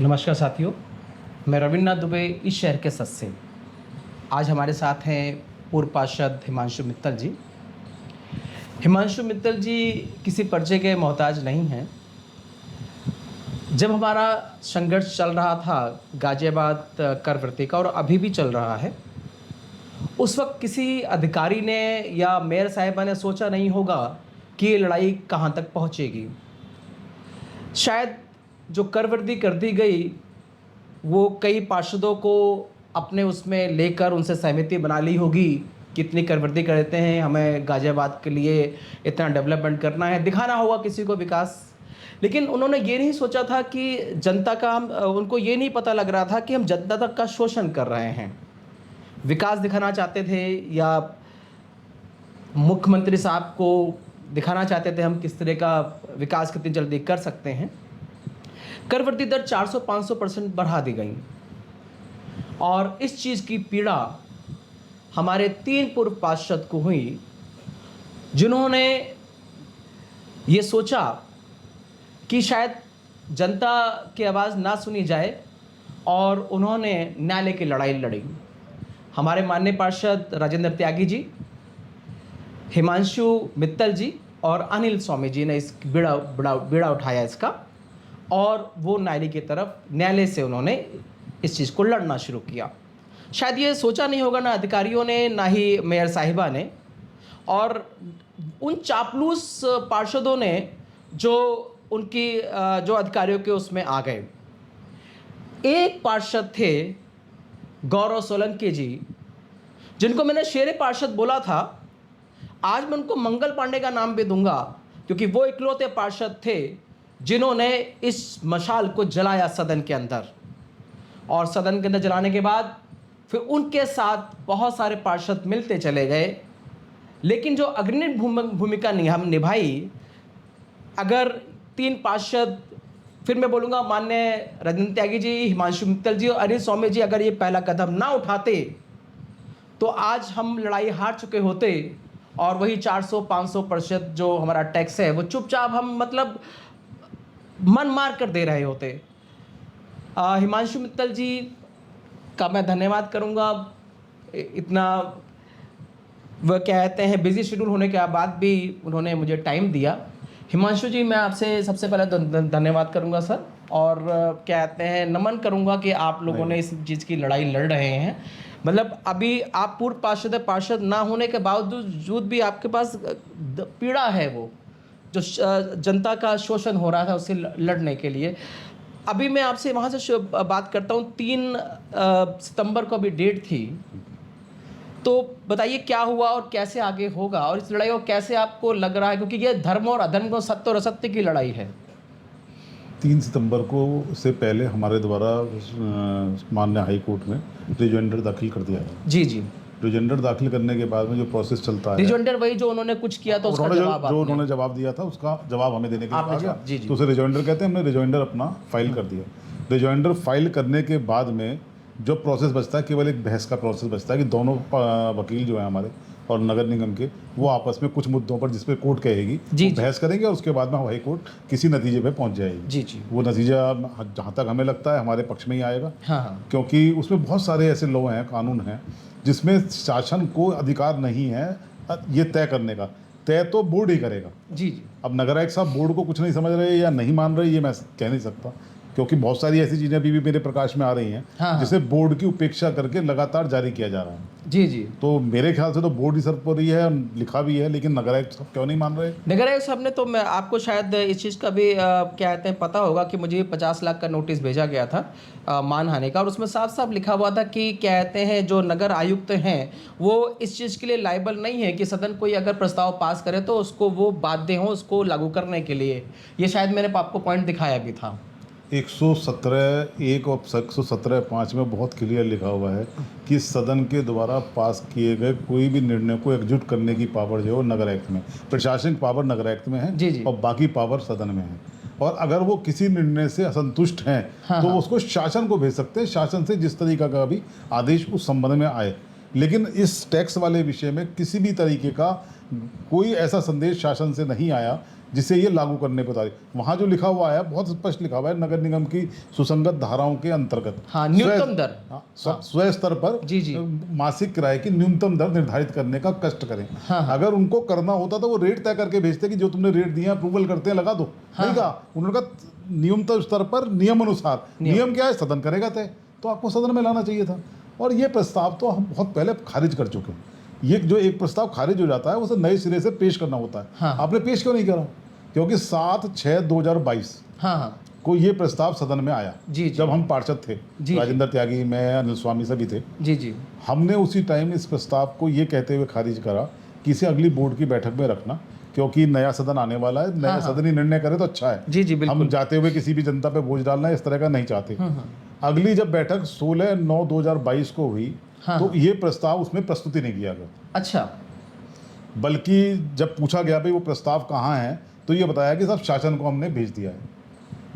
नमस्कार साथियों, मैं रविन्द्रनाथ दुबे इस शहर के सत से। आज हमारे साथ हैं पूर्व पार्षद हिमांशु मित्तल जी। हिमांशु मित्तल जी किसी परिचय के मोहताज नहीं हैं। जब हमारा संघर्ष चल रहा था गाजियाबाद कर वृत्ति का और अभी भी चल रहा है, उस वक्त किसी अधिकारी ने या मेयर साहिबा ने सोचा नहीं होगा कि ये लड़ाई कहाँ तक पहुँचेगी। शायद जो कर वृद्धि कर दी गई वो कई पार्षदों को अपने उसमें लेकर उनसे सहमति बना ली होगी कि इतनी कर वृद्धि कर देते हैं, हमें गाजियाबाद के लिए इतना डेवलपमेंट करना है, दिखाना होगा किसी को विकास। लेकिन उन्होंने ये नहीं सोचा था कि जनता का उनको ये नहीं पता लग रहा था कि हम जनता तक का शोषण कर रहे हैं। विकास दिखाना चाहते थे या मुख्यमंत्री साहब को दिखाना चाहते थे हम किस तरह का विकास कितनी जल्दी कर सकते हैं। कर वृद्धि दर 400-500% बढ़ा दी गई और इस चीज़ की पीड़ा हमारे 3 पूर्व पार्षद को हुई, जिन्होंने ये सोचा कि शायद जनता की आवाज़ ना सुनी जाए और उन्होंने न्यायालय की लड़ाई लड़ी। हमारे माननीय पार्षद राजेंद्र त्यागी जी, हिमांशु मित्तल जी और अनिल स्वामी जी ने इस बीड़ा उठाया इसका, और वो न्यायालय से उन्होंने इस चीज़ को लड़ना शुरू किया। शायद ये सोचा नहीं होगा ना अधिकारियों ने, ना ही मेयर साहिबा ने, और उन चापलूस पार्षदों ने जो उनकी जो अधिकारियों के उसमें आ गए। एक पार्षद थे गौरव सोलंकी जी, जिनको मैंने शेरे पार्षद बोला था। आज मैं उनको मंगल पांडे का नाम भी दूंगा, क्योंकि वो इकलौते पार्षद थे जिन्होंने इस मशाल को जलाया सदन के अंदर, और सदन के अंदर जलाने के बाद फिर उनके साथ बहुत सारे पार्षद मिलते चले गए। लेकिन जो अग्रणी भूमिका हम निभाई, अगर 3 पार्षद, फिर मैं बोलूँगा माननीय राजेंद्र त्यागी जी, हिमांशु मित्तल जी और अनिल स्वामी जी, अगर ये पहला कदम ना उठाते तो आज हम लड़ाई हार चुके होते और वही 400-500% जो हमारा टैक्स है वो चुपचाप हम मन मार कर दे रहे होते। हिमांशु मित्तल जी का मैं धन्यवाद करूंगा, इतना वह कहते हैं बिजी शेड्यूल होने के बाद भी उन्होंने मुझे टाइम दिया। हिमांशु जी, मैं आपसे सबसे पहले धन्यवाद करूंगा सर, और कहते हैं नमन करूंगा कि आप लोगों ने इस चीज़ की लड़ाई लड़ रहे हैं। मतलब अभी आप पूर्व पार्षद ना होने के बावजूद भी आपके पास पीड़ा है, वो जो जनता का शोषण हो रहा था उससे लड़ने के लिए। अभी मैं आपसे वहाँ से बात करता हूँ। 3 सितंबर को अभी डेट थी, तो बताइए क्या हुआ और कैसे आगे होगा, और इस लड़ाई को कैसे आपको लग रहा है, क्योंकि ये धर्म और अधर्म को, सत्य और असत्य की लड़ाई है। 3 सितंबर को से पहले हमारे द्वारा माननीय हाई कोर्ट में रिजॉइंडर दाखिल कर दिया है। जी जी। रिजॉइंडर दाखिल करने के बाद में जो प्रोसेस चलता है, रिजॉइंडर वही जो उन्होंने कुछ किया तो उसका जवाब जो उन्होंने जवाब दिया था उसका जवाब हमें देने के लिए कहा, जी जी। तो उसे रिजॉइंडर कहते हैं। हमने रिजॉइंडर अपना फाइल कर दिया। रिजॉइंडर फाइल करने के बाद में जो प्रोसेस बचता है, केवल एक बहस का प्रोसेस बचता है कि दोनों वकील जो है हमारे और नगर निगम के, वो आपस में कुछ मुद्दों पर जिस पे कोर्ट कहेगी वो बहस करेंगे, और उसके बाद में हाई कोर्ट किसी नतीजे पे पहुंच जाएगी। जी जी। वो नतीजा जहाँ तक हमें लगता है हमारे पक्ष में ही आएगा। हाँ। क्योंकि उसमें बहुत सारे ऐसे लॉ हैं, कानून हैं, जिसमें शासन को अधिकार नहीं है ये तय करने का। तय तो बोर्ड ही करेगा। जी जी। अब नगर आयुक्त साहब बोर्ड को कुछ नहीं समझ रहे या नहीं मान रहे, ये मैं कह नहीं सकता, क्योंकि बहुत सारी ऐसी चीज़ें अभी भी मेरे प्रकाश में आ रही हैं। हाँ। जिसे बोर्ड की उपेक्षा करके लगातार जारी किया जा रहा है। जी जी। तो मेरे ख्याल से तो बोर्ड ही सर पर रही है, लिखा भी है, लेकिन नगर आयुक्त साहब क्यों नहीं मान रहे? नगर आयुक्त साहब ने तो, मैं आपको शायद इस चीज़ का भी क्या कहते हैं पता होगा कि मुझे 50 लाख का नोटिस भेजा गया था मानहानि का, और उसमें साफ साफ लिखा हुआ था कि कहते हैं जो नगर आयुक्त हैं वो इस चीज़ के लिए लायबल नहीं है कि सदन कोई अगर प्रस्ताव पास करे तो उसको वो बाध्य हों उसको लागू करने के लिए। ये शायद मैंने आपको पॉइंट दिखाया भी था। 117(1) और 117(5) में बहुत क्लियर लिखा हुआ है कि सदन के द्वारा पास किए गए कोई भी निर्णय को एकजुट करने की पावर जो है नगर आयुक्त में, प्रशासनिक पावर नगर आयुक्त में है। जी जी। और बाकी पावर सदन में है। और अगर वो किसी निर्णय से असंतुष्ट हैं तो उसको शासन को भेज सकते हैं, शासन से जिस तरीका का भी आदेश उस संबंध में आए। लेकिन इस टैक्स वाले विषय में किसी भी तरीके का कोई ऐसा संदेश शासन से नहीं आया जिसे ये लागू करने को तारीख। वहाँ जो लिखा हुआ है बहुत स्पष्ट लिखा हुआ है, नगर निगम की सुसंगत धाराओं के अंतर्गत हाँ, न्यूनतम दर। स्वयं स्तर पर जी जी। मासिक किराए की न्यूनतम दर निर्धारित करने का कष्ट करें। हाँ, हाँ। अगर उनको करना होता तो वो रेट तय करके भेजते कि जो तुमने रेट दिया अप्रूवल करते हैं लगा दो। नहीं कहा, उन्होंने कहा न्यूनतम स्तर पर नियम अनुसार। नियम क्या है? सदन करेगा तय, तो आपको सदन में लाना चाहिए था। और ये प्रस्ताव तो हम बहुत पहले खारिज कर चुके हैं। ये जो एक प्रस्ताव खारिज हो जाता है उसे नए सिरे से पेश करना होता है। हाँ। आपने पेश क्यों नहीं करा? क्योंकि 7/6/2022 हाँ हाँ को ये प्रस्ताव सदन में आया। जी जी। जब हम पार्षद थे, जी। राजेंद्र त्यागी, मैं, अनिल स्वामी सभी थे। जी जी। हमने हमने उसी टाइम इस प्रस्ताव को ये कहते हुए खारिज करा कि इसे अगली बोर्ड की बैठक में रखना, क्योंकि नया सदन आने वाला है, नया हाँ, हाँ। सदन ही निर्णय करे तो अच्छा है। जी जी बिल्कुल। हम जाते हुए किसी भी जनता पे बोझ डालना इस तरह का नहीं चाहते। अगली जब बैठक 16/9/2022 को हुई, हाँ, तो हाँ। ये प्रस्ताव उसमें प्रस्तुति नहीं किया गया, अच्छा। बल्कि जब पूछा गया भाई वो प्रस्ताव कहाँ है, तो ये बताया कि साहब शासन को हमने भेज दिया है।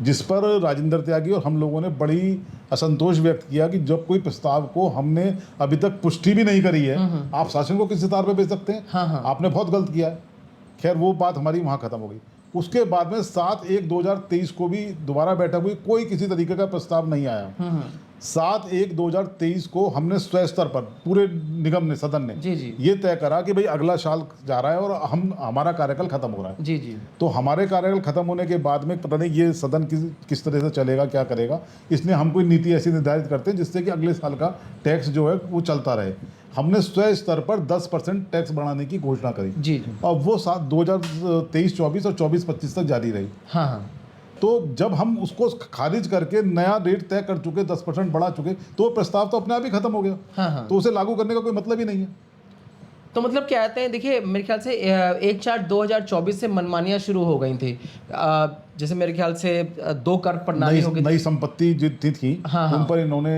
जिस पर राजेंद्र त्यागी और हम लोगों ने बड़ी असंतोष व्यक्त किया कि जब कोई प्रस्ताव को हमने अभी तक पुष्टि भी नहीं करी है, आप शासन को किस आधार पर भेज सकते हैं? हाँ, हाँ। आपने बहुत गलत किया है। खैर वो बात हमारी वहाँ खत्म हो गई। उसके बाद में 7/1/2023 को भी दोबारा बैठक हुई, कोई किसी तरीके का प्रस्ताव नहीं आया। 7/1/2023 को हमने स्वयं स्तर पर पूरे निगम ने, सदन ने जी जी। ये तय करा कि भाई अगला साल जा रहा है और हमारा कार्यकाल खत्म हो रहा है। जी जी। तो हमारे कार्यकाल खत्म होने के बाद में पता नहीं ये सदन किस तरह से चलेगा, क्या करेगा, इसलिए हम कोई नीति ऐसी निर्धारित करते हैं जिससे कि अगले साल का टैक्स जो है वो चलता रहे। हमने स्वयं स्तर पर 10% टैक्स बढ़ाने की घोषणा करी जी जी। और वो 2023-24 और 24-25 तक जारी रही। हाँ हाँ तो जब हम उसको खारिज करके नया रेट तय कर चुके, 10% बढ़ा चुके, तो वो प्रस्ताव तो अपने आप ही खत्म हो गया। हाँ हाँ। तो उसे लागू करने का कोई मतलब ही नहीं है। तो मतलब क्या कहते हैं, देखिए मेरे ख्याल से 1/4/2024 से मनमानियाँ शुरू हो गई थी। जैसे मेरे ख्याल से 2 कर प्रणाली हो गई नई संपत्ति जितनी थी, हाँ, हाँ। उन पर इन्होंने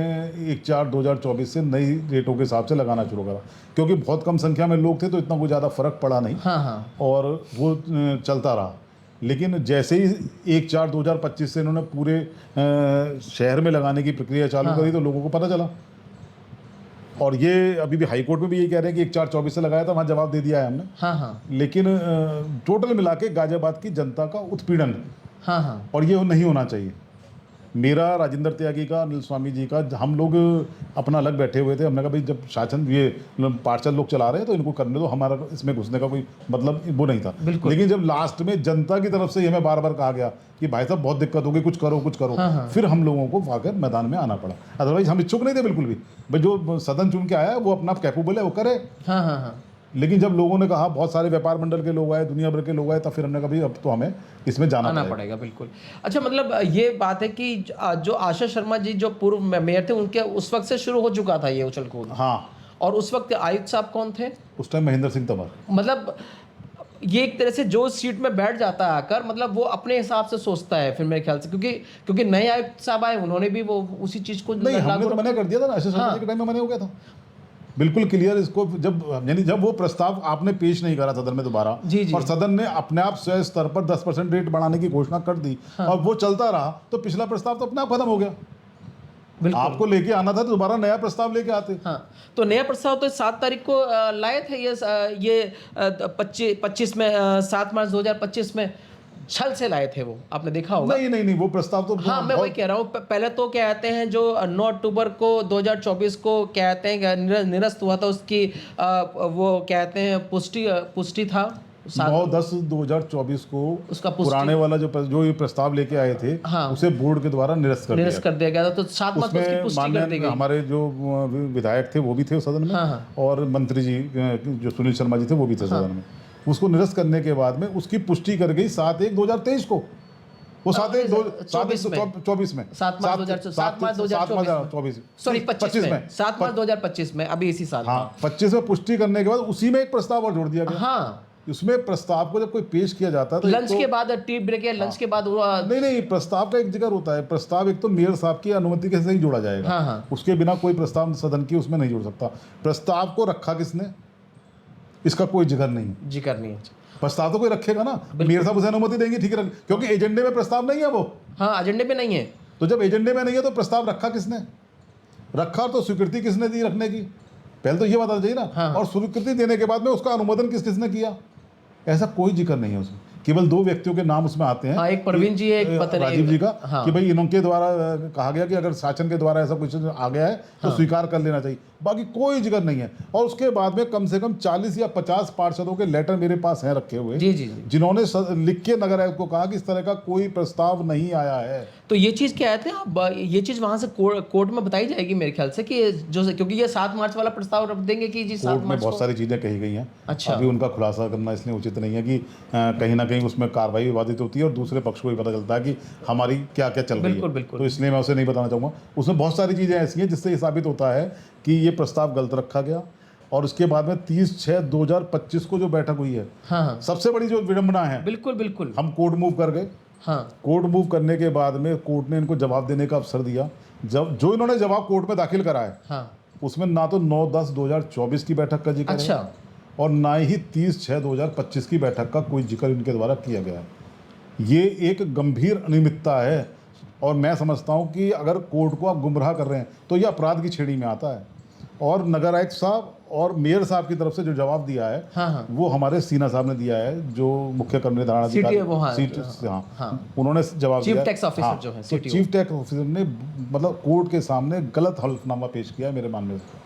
1/4/2024 से नई रेटों के हिसाब से लगाना शुरू करा, क्योंकि बहुत कम संख्या में लोग थे तो इतना कोई ज़्यादा फर्क पड़ा नहीं। हाँ हाँ। और वो चलता रहा। लेकिन जैसे ही 1/4/2025 से इन्होंने पूरे शहर में लगाने की प्रक्रिया चालू करी, तो लोगों को पता चला। और ये अभी भी हाई कोर्ट में भी यही कह रहे हैं कि 1/4/24 से लगाया था, वहाँ जवाब दे दिया है हमने। हाँ हाँ। लेकिन टोटल मिला के गाजियाबाद की जनता का उत्पीड़न, हाँ हाँ। और ये नहीं होना चाहिए। मेरा, राजेंद्र त्यागी का, अनिल स्वामी जी का, हम लोग अपना अलग बैठे हुए थे। हमने कहा भाई जब शासन ये पार्षद लोग चला रहे हैं तो इनको करने दो, हमारा इसमें घुसने का कोई मतलब वो नहीं था। लेकिन जब लास्ट में जनता की तरफ से ये हमें बार बार कहा गया कि भाई साहब बहुत दिक्कत होगी, कुछ करो कुछ करो, फिर हम लोगों को आकर मैदान में आना पड़ा। अदरवाइज हम इच्छुक नहीं थे बिल्कुल भी। भाई जो सदन चुन के आया है वो अपना कैपेबल है, वो करे। हाँ हाँ हाँ। लेकिन जब लोगों ने कहा, बहुत सारे व्यापार मंडल के लोग आए, दुनिया भर के लोग आए, तब फिर हमने कहा भाई अब तो हमें इसमें जाना पड़ेगा। बिल्कुल। अच्छा, मतलब ये बात है कि जो आशा शर्मा जी जो पूर्व मेयर थे, उनके उस वक्त से शुरू हो चुका था ये उछल कूद। हाँ। और उस वक्त आयुक्त साहब कौन थे उस टाइम? महेंद्र सिंह तंवर। मतलब ये एक तरह से जो सीट में बैठ जाता है आकर, मतलब वो अपने हिसाब से सोचता है फिर मेरे ख्याल से, क्योंकि नए आयुक्त साहब आए, उन्होंने भी वो उसी चीज को नहीं, हमने तो मना कर दिया था ना, आशा शर्मा जी के टाइम में मना हो गया था बिल्कुल क्लियर। इसको जब वो प्रस्ताव आपने पेश नहीं करा सदन में दोबारा, और सदन ने अपने आप स्वयं स्तर पर 10% रेट बढ़ाने की घोषणा कर दी, और वो चलता रहा, तो पिछला प्रस्ताव तो अपने आप खत्म हो गया। आपको लेके आना था तो दोबारा नया प्रस्ताव लेके आते। हाँ, तो नया प्रस्ताव तो 7 तारीख को लाए थे ये 25 में 7 मार्च 2025 में छल से लाए थे वो, आपने देखा होगा। नहीं, वो प्रस्ताव तो हाँ, मैं वही कह रहा हूँ। पहले तो क्या कहते हैं, जो 9 अक्टूबर को 2024 को कहते हैं निरस्त हुआ था, उसकी वो कहते हैं पुष्टि था 9/10/2024 को उसका पुराने वाला जो ये प्रस्ताव लेके आए थे, उसे बोर्ड के द्वारा निरस्त कर दिया गया था। तो 7 मार्च को उसकी पुष्टि कर दी गई। हमारे जो विधायक थे वो भी थे सदन में, और मंत्री जी जो सुनील शर्मा जी थे वो भी थे सदन में। उसको निरस्त करने के बाद में उसकी पुष्टि कर गई 7/1/2023 को। वो 7/1/2024 में, 7 मार्च 2024, सॉरी 7 मार्च 2025 में, अभी इसी साल। हाँ, 25 में पुष्टि करने के बाद उसी में एक प्रस्ताव और जोड़ दिया गया। हाँ, उसमें प्रस्ताव को जब कोई पेश किया जाता है तो लंच के बाद, टी ब्रेक या लंच के बाद, नहीं, प्रस्ताव का एक जिक्र होता है। प्रस्ताव एक तो मेयर साहब की अनुमति के से ही जोड़ा जाएगा। उसके बिना कोई प्रस्ताव सदन की उसमें नहीं जोड़ सकता। प्रस्ताव को रखा किसने, इसका कोई जिक्र नहीं है। प्रस्ताव तो कोई रखेगा ना, मेयर साहब उसे अनुमति देंगे, ठीक है, क्योंकि एजेंडे में प्रस्ताव नहीं है वो। हाँ, एजेंडे में नहीं है। तो जब एजेंडे में नहीं है तो प्रस्ताव रखा किसने, रखा तो स्वीकृति किसने दी रखने की, पहले तो ये बताना चाहिए ना। और स्वीकृति देने के बाद में उसका अनुमोदन किसने किया, ऐसा कोई जिक्र नहीं है उसमें। केवल 2 व्यक्तियों के नाम उसमें आते हैं। हाँ, एक प्रवीण जी है, एक पता नहीं राजीव जी का, हाँ। कि भाई इनके द्वारा कहा गया कि अगर शासन के द्वारा ऐसा कुछ आ गया है तो स्वीकार कर लेना चाहिए, बाकी कोई जिक्र नहीं है। और उसके बाद में कम से कम 40 या 50 पार्षदों के लेटर मेरे पास हैं रखे हुए, जी जी जी। जिन्होंने लिख के नगर आयुक्त को कहा कि इस तरह का कोई प्रस्ताव नहीं आया है। तो ये चीज़ क्या है आप ये चीज़ वहाँ से कोर्ट में बताई जाएगी मेरे ख्याल से कि जो, क्योंकि ये 7 मार्च वाला प्रस्ताव रख देंगे कि जी 7 कोर्ट में मार्च बहुत को। सारी चीज़ें कही गई हैं। अच्छा। अभी उनका खुलासा करना इसलिए उचित नहीं है कि कहीं ना कहीं उसमें कार्रवाई विवादित होती है और दूसरे पक्ष को भी पता चलता है कि हमारी क्या क्या चल रही है। बिल्कुल बिल्कुल। तो इसलिए मैं उसे नहीं बताना चाहूँगा। उसमें बहुत सारी चीज़ें ऐसी हैं जिससे ये साबित होता है कि ये प्रस्ताव गलत रखा गया। और उसके बाद में 30/6/2025 को जो बैठक हुई है, हाँ हाँ, सबसे बड़ी जो विडंबना है, बिल्कुल बिल्कुल। हम कोर्ट मूव कर गए। हाँ कोर्ट मूव करने के बाद में कोर्ट ने इनको जवाब देने का अवसर दिया। जब जो इन्होंने जवाब कोर्ट में दाखिल करा है, हाँ। उसमें ना तो 9/10/2024 की बैठक का जिक्र अच्छा। है और ना ही 30/6/2025 की बैठक का कोई जिक्र इनके द्वारा किया गया है। ये एक गंभीर अनियमितता है और मैं समझता हूँ कि अगर कोर्ट को आप गुमराह कर रहे हैं तो ये अपराध की श्रेणी में आता है। और नगर आयुक्त साहब और मेयर साहब की तरफ से जो जवाब दिया है, हाँ हाँ। वो हमारे सीना साहब ने दिया है, जो मुख्य कर निर्धारण CTO अधिकारी, वो, हाँ, हाँ, हाँ। उन्होंने जवाब चीफ दिया। टैक्स ऑफिसर हाँ, जो है, तो CTO। चीफ टैक्स ऑफिसर ने मतलब कोर्ट के सामने गलत हल्फनामा पेश किया है मेरे मानने से,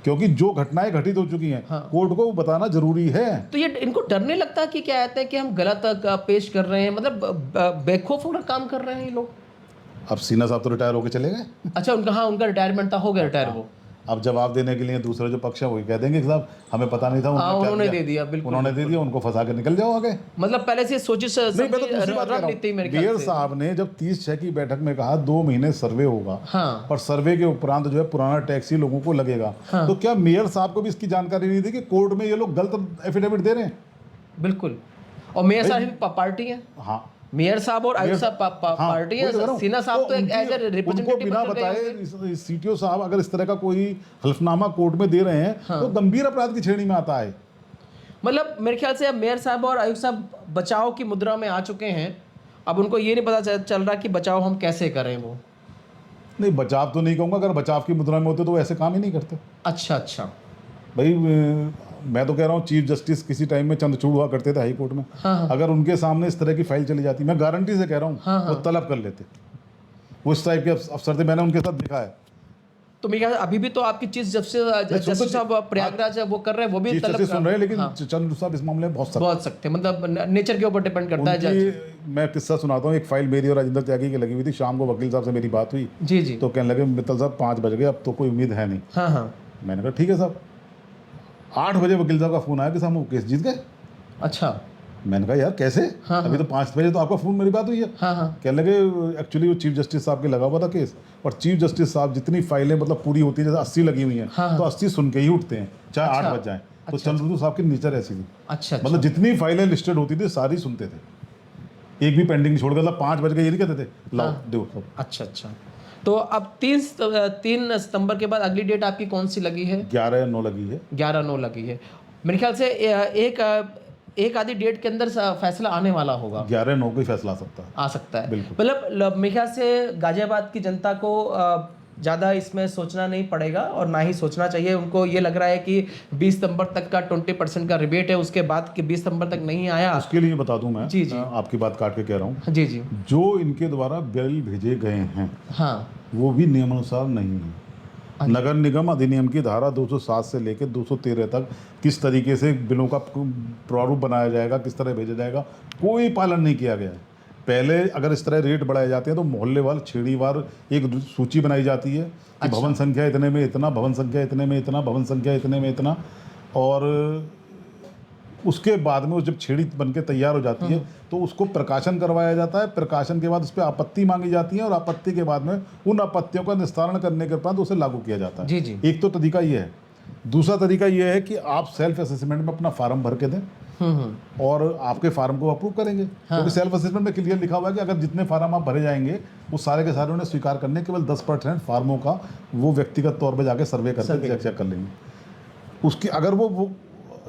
क्योंकि जो घटनाएं घटित हो चुकी हैं, हाँ। कोर्ट को बताना जरूरी है। तो ये इनको डरने लगता है कि क्या कहते हैं कि हम गलत पेश कर रहे हैं, मतलब बेखौफ होकर काम कर रहे हैं ये लोग। अब सीना साहब तो रिटायर होकर चले गए। अच्छा, उनका, हाँ, उनका रिटायरमेंट था, हो गया रिटायर वो। अब जवाब देने के लिए दूसरे जो पक्ष है वही कह देंगे कि साहब हमें पता नहीं था, हाँ, क्या उन्होंने दे दिया, बिल्कुल उन्होंने दे दिया, उनको फंसा के निकल जाओ आगे। मतलब पहले से सोची नहीं, मैं तो दूसरी बात कह रहा हूं। मेयर साहब ने जब 30/6 की बैठक में कहा 2 महीने सर्वे होगा, हाँ। और सर्वे के उपरांत जो है पुराना टैक्स ही लोगों को लगेगा, हाँ। तो क्या मेयर साहब को भी इसकी जानकारी नहीं थी कि कोर्ट में ये लोग गलत एफिडेविट दे रहे हैं? बिल्कुल। और मेयर साहब भी पार्टी है। हाँ, मेयर साहब और आयुक्त साहब हाँ, पार्टी है। वही तो कह रहा हूं। सिन्हा साहब तो एक उनकी- एज ए उनको रिप्रेजेंटेटिव बिना बताए सीटीओ साहब अगर इस तरह का कोई हल्फनामा कोर्ट में दे रहे हैं, तो गंभीर अपराध की श्रेणी में आता है। मतलब मेरे ख्याल से अब मेयर साहब और आयुक्त साहब बचाव की मुद्रा में आ चुके हैं। अब उनको ये नहीं पता चल रहा कि बचाव हम कैसे करें। वो नहीं, बचाव तो नहीं कहूँगा, अगर बचाव की मुद्रा में होते तो वो ऐसे काम ही नहीं करते। अच्छा अच्छा। भाई मैं तो कह रहा हूँ चीफ जस्टिस किसी टाइम में चंद्रचूड़ हुआ करते थे हाई कोर्ट में, हाँ। अगर उनके सामने इस तरह की फाइल चली जाती, मैं गारंटी से कह रहा हूँ, हाँ। वो तलब कर लेते। वो इस टाइप के अफसर थे, मैंने उनके साथ देखा है। तो मेरे ख्याल से अभी भी तो आपकी चीफ जस्टिस साहब प्रयागराज वो कर रहे हैं, वो भी चीफ तलब जस्टिस सुन रहे हैं, लेकिन हाँ। चंद्र साहब इस मामले में बहुत सख्त। बहुत सकते, मतलब नेचर के ऊपर डिपेंड करता है जज। मैं किस्सा सुनाता हूँ। एक फाइल मेरी और राजेंद्र त्यागी की लगी हुई थी, शाम को वकील साहब से मेरी बात हुई, जी जी। तो कहने लगे मित्तल साहब 5 बज गए, अब तो कोई उम्मीद है नहीं। हाँ हाँ। मैंने कहा ठीक है साहब। 8 बजे वकील साहब का फ़ोन आया कि साहब वो केस जीत गए। अच्छा। मैंने कहा यार कैसे? हाँ, अभी तो 5 बजे तो आपका फ़ोन मेरी बात हुई है। हाँ हाँ। कहने लगे एक्चुअली वो चीफ जस्टिस साहब के लगा हुआ था केस, और चीफ जस्टिस साहब जितनी फाइलें मतलब पूरी होती है, जैसे 80 लगी हुई हैं, हाँ। तो 80 सुन के ही उठते हैं, चाहे अच्छा। 8 बज जाए। तो अच्छा। चंद्रचूड़ साहब की नेचर ऐसी थी, अच्छा। मतलब जितनी फाइलें लिस्टेड होती थी सारी सुनते थे, एक भी पेंडिंग नहीं छोड़कर। मतलब 5 बज गए ये नहीं कहते थे लाओ दो सब। अच्छा अच्छा। तो अब 3 सितंबर के बाद अगली डेट आपकी कौन सी लगी है? 11/9 लगी है। 11/9 लगी है। मेरे ख्याल से एक आधी डेट के अंदर फैसला आने वाला होगा। 11/9 को ही फैसला आ सकता है। बिल्कुल। मतलब मेरे ख्याल से गाजियाबाद की जनता को ज़्यादा इसमें सोचना नहीं पड़ेगा और ना ही सोचना चाहिए। उनको ये लग रहा है कि 20 सितंबर तक का 20% का रिबेट है, उसके बाद कि 20 सितंबर तक नहीं आया। उसके लिए बता दूं मैं, जी जी, आपकी बात काट के कह रहा हूँ, जी जी, जो इनके द्वारा बिल भेजे गए हैं, हाँ, वो भी नियमानुसार नहीं है। नगर निगम अधिनियम की धारा 207 से लेकर 213 तक किस तरीके से बिलों का प्रारूप बनाया जाएगा, किस तरह भेजा जाएगा, कोई पालन नहीं किया गया है। पहले अगर इस तरह रेट बढ़ाए जाते हैं तो मोहल्लेवार श्रेणीवार एक सूची बनाई जाती है कि भवन संख्या इतने में इतना, भवन संख्या इतने में इतना, भवन संख्या इतने में इतना, और उसके बाद में वो जब छेड़ी बन के तैयार हो जाती है तो उसको प्रकाशन करवाया जाता है। प्रकाशन के बाद उस पर आपत्ति मांगी जाती है और आपत्ति के बाद में उन आपत्तियों का निस्तारण करने के बाद उसे लागू किया जाता है। जी जी। एक तो तरीका ये है। दूसरा तरीका ये है कि आप सेल्फ असेसमेंट में अपना फार्म भर के दें और आपके फार्म को अप्रूव करेंगे। क्योंकि सेल्फ असेसमेंट में क्लियर लिखा हुआ है कि अगर जितने फार्म आप भरे जाएंगे वो सारे के सारे उन्हें स्वीकार करने, केवल 10% फार्मों का वो व्यक्तिगत तौर पर जाके सर्वे करके चेक कर लेंगे। उसकी अगर वो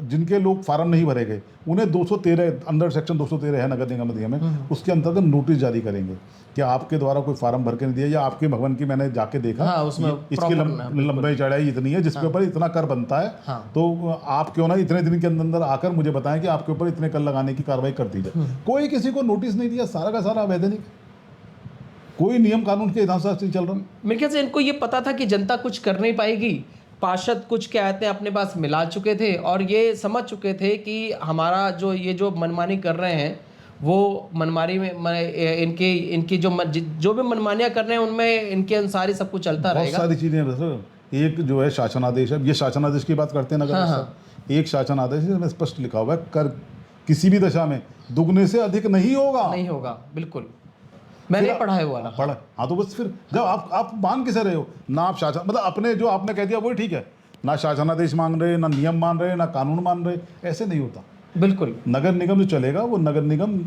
जिनके लोग फार्म नहीं भरे गए उन्हें 213 अंडर सेक्शन 213 है नगर निगम अधिनियम में, उसके अंतर्गत नोटिस जारी करेंगे कि आपके द्वारा कोई फार्म भर के नहीं दिया, या आपके भवन की मैंने जाके देखा, हाँ, उसमें इसकी लंबाई चौड़ाई इतनी है जिसके ऊपर इतना कर बनता है, हाँ। तो आप क्यों ना इतने दिन के अंदर आकर मुझे बताएं कि आपके ऊपर इतने कर लगाने की कार्रवाई कर दी जाए। कोई किसी को नोटिस नहीं दिया, सारा का सारा अवैधानिक, कोई नियम कानून के हिसाब से चल रहा है। मेरे ख्याल से इनको ये पता था कि जनता कुछ कर नहीं पाएगी, पार्षद कुछ क्या कहते हैं अपने पास मिला चुके थे और ये समझ चुके थे कि हमारा जो ये जो मनमानी कर रहे हैं वो मनमानी में इनकी जो भी मनमानियाँ कर रहे हैं उनमें इनके अनुसार ही सब कुछ चलता बहुत रहेगा। सारी चीजें हैं सर। एक जो है शासनादेश है, ये शासनादेश की बात करते हैं नगर हाँ, साहब। एक शासनादेश है जिसमें स्पष्ट लिखा हुआ है कर किसी भी दशा में दुगने से अधिक नहीं होगा। नहीं होगा, बिल्कुल मैंने पढ़ा है वो वाला। पढ़ा, हाँ। तो बस फिर जब आप मान किसे रहे हो ना, आप शासन मतलब अपने जो आपने कह दिया वही ठीक है, ना शासनादेश मांग रहे, ना नियम मान रहे, ना कानून मान रहे, ऐसे नहीं होता। बिल्कुल नगर निगम जो चलेगा वो नगर निगम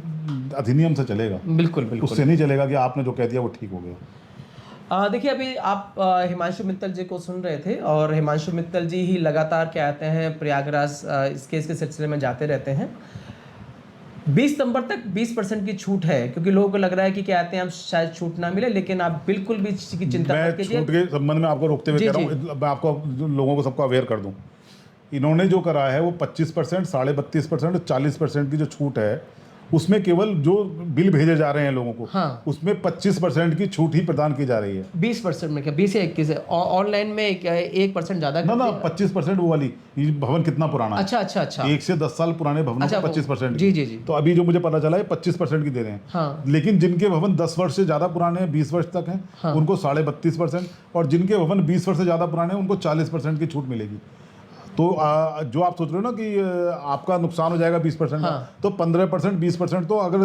अधिनियम से चलेगा, बिल्कुल बिल्कुल। उससे नहीं चलेगा कि आपने जो कह दिया वो ठीक हो गया। देखिए अभी आप हिमांशु मित्तल जी को सुन रहे थे और हिमांशु मित्तल जी ही लगातार क्या आते हैं प्रयागराज इस केस के सिलसिले में जाते रहते हैं। 20 सितंबर तक 20% की छूट है, क्योंकि लोगों को लग रहा है कि क्या आते हैं हम शायद छूट ना मिले, लेकिन आप बिल्कुल भी इस चीज़ की चिंता मत मैं कीजिए। छूट के संबंध में आपको रोकते हुए जी, कह रहा हूँ, मैं आपको लोगों को सबको अवेयर कर दूं। इन्होंने जो करा है वो 25%, 32.5% और 40% की जो छूट है, उसमें केवल जो बिल भेजे जा रहे हैं लोगों को, हाँ। उसमें 25% की छूट ही प्रदान की जा रही है। 20% में क्या 20 या 21 है, ऑनलाइन में 1% ज़्यादा ना 25% वो वाली, ये भवन कितना पुराना है। अच्छा 1 से 10 साल पुराने भवनों अच्छा, को 25%। जी। तो अभी जो मुझे पता चला है 25% की दे रहे हैं। हाँ। लेकिन जिनके भवन 10 वर्ष से ज़्यादा पुराने हैं, 20 वर्ष तक हैं, हाँ। उनको 32.5%, और जिनके भवन 20 वर्ष से ज़्यादा पुराने हैं उनको 40% की छूट मिलेगी। तो जो आप सोच रहे हो ना कि आपका नुकसान हो जाएगा 20% का, हाँ। तो 15% 20% तो अगर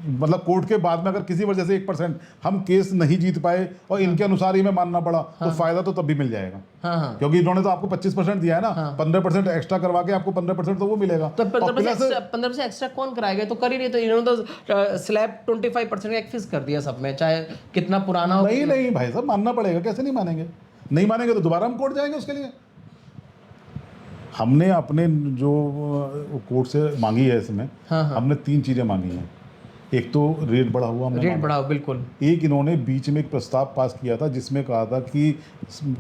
मतलब कोर्ट के बाद में अगर किसी वजह से 1% हम केस नहीं जीत पाए और इनके अनुसार ही में मानना पड़ा, तो फायदा तो तब भी मिल जाएगा। हाँ। क्योंकि इन्होंने तो आपको 25% दिया है ना, 15% एक्स्ट्रा करवा के आपको 15% तो वो मिलेगा। तो 15% एक्स्ट्रा कौन कराएगा, तो कर ही नहीं, तो इन्होंने तो स्लैब 25% का फिक्स कर दिया सब में, चाहे कितना पुराना हो। नहीं भाई साहब, मानना पड़ेगा, कैसे नहीं मानेंगे? नहीं मानेंगे तो दोबारा हम कोर्ट जाएंगे उसके लिए। हमने अपने जो कोर्ट से मांगी है इसमें, हमने 3 चीज़ें मांगी हैं। एक तो रेट बढ़ा हुआ, हमने रेट बढ़ाओ, बिल्कुल। एक इन्होंने बीच में एक प्रस्ताव पास किया था जिसमें कहा था कि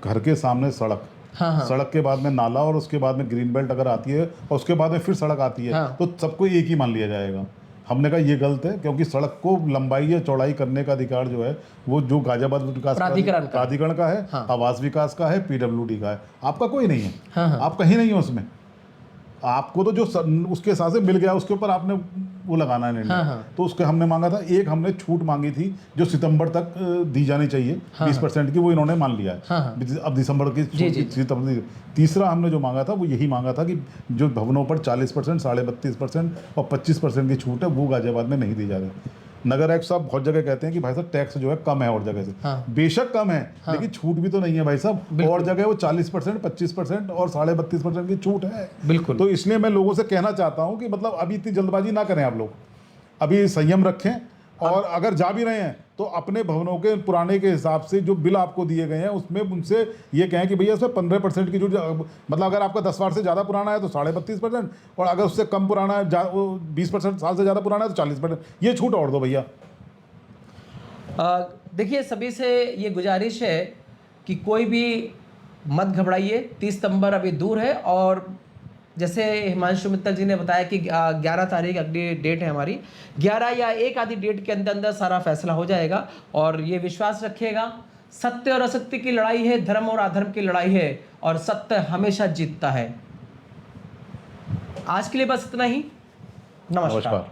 घर के सामने सड़क, सड़क के बाद में नाला और उसके बाद में ग्रीन बेल्ट अगर आती है और उसके बाद में फिर सड़क आती है, तो सबको एक ही मान लिया जाएगा। हमने कहा ये गलत है, क्योंकि सड़क को लंबाई या चौड़ाई करने का अधिकार जो है वो जो गाजियाबाद विकास प्राधिकरण का है, आवास विकास का है, पीडब्ल्यूडी का है, आपका कोई नहीं है। आप कहीं नहीं हो उसमें। आपको तो जो उसके हिसाब से मिल गया उसके ऊपर आपने वो लगाना है निर्णय। तो उसके हमने मांगा था, एक हमने छूट मांगी थी जो सितंबर तक दी जानी चाहिए, 20% की, वो इन्होंने मान लिया है। अब दिसंबर की तीसरा हमने जो मांगा था वो यही मांगा था कि जो भवनों पर 40%, 32.5% और 25% की छूट है वो गाजियाबाद में नहीं दी जा रही। नगर आयुक्त साहब बहुत जगह कहते हैं कि भाई साहब टैक्स जो है कम है और जगह से, बेशक कम है, लेकिन छूट भी तो नहीं है भाई साहब। और जगह वो 40%, 25% और 32.5% की छूट है, बिल्कुल। तो इसलिए मैं लोगों से कहना चाहता हूं कि मतलब अभी इतनी जल्दबाजी ना करें आप लोग, अभी संयम रखें, और अगर जा भी रहे हैं तो अपने भवनों के पुराने के हिसाब से जो बिल आपको दिए गए हैं उसमें उनसे ये कहें कि भैया इसमें 15% की जो मतलब अगर आपका 10 वर्ष से ज़्यादा पुराना है तो 32.5%, और अगर उससे कम पुराना है 20% साल से ज़्यादा पुराना है तो 40%, ये छूट और दो भैया। देखिए सभी से ये गुजारिश है कि कोई भी मत घबराइए, 30 सितंबर अभी दूर है, और जैसे हिमांशु मित्तल जी ने बताया कि 11 तारीख अगली डेट है हमारी, 11 या एक आधी डेट के अंदर सारा फैसला हो जाएगा। और ये विश्वास रखिएगा, सत्य और असत्य की लड़ाई है, धर्म और अधर्म की लड़ाई है, और सत्य हमेशा जीतता है। आज के लिए बस इतना ही। नमस्कार।